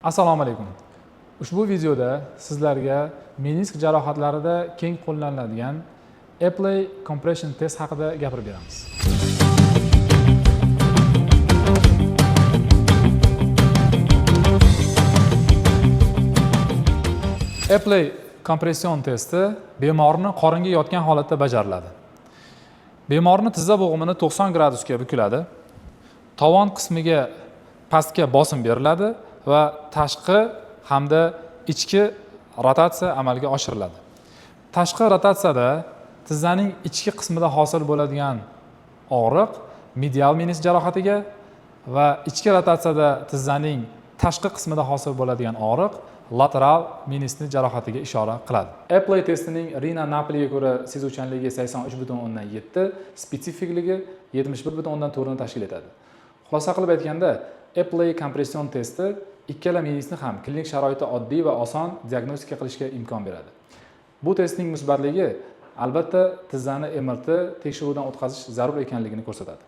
Assalomu alaykum. Ushbu videoda sizlarga menisk jarohatlarida keng qo'llaniladigan Apley compression test haqida gapirib beramiz. Apley kompression testi bemorni qoringa yotgan holatda bajariladi. Bemorni tizza bo'g'imini 90 gradusga bukiladi. Tovon qismiga pastga bosim beriladi va tashqi hamda ichki rotatsiya amalga oshiriladi. Tashqi rotatsiyada tizzaning ichki qismida hosil bo'ladigan og'riq medial menisk jarohatiga va ichki rotatsiyada tizzaning tashqi qismida hosil bo'ladigan og'riq lateral meniskni jarohatiga ishora qiladi. Apley testining Rina Napoliga ko'ra sezuvchanligi 83.7, spesifikligi 71.4 ni tashkil etadi. Xulosa qilib aytganda, Apley kompression testi ikkala meniskni ham klinik sharoitda oddiy va oson diagnostika qilishga imkon beradi. Bu testning musbatligi albatta tizzani MRT tekshiruvdan o'tkazish zarur ekanligini ko'rsatadi.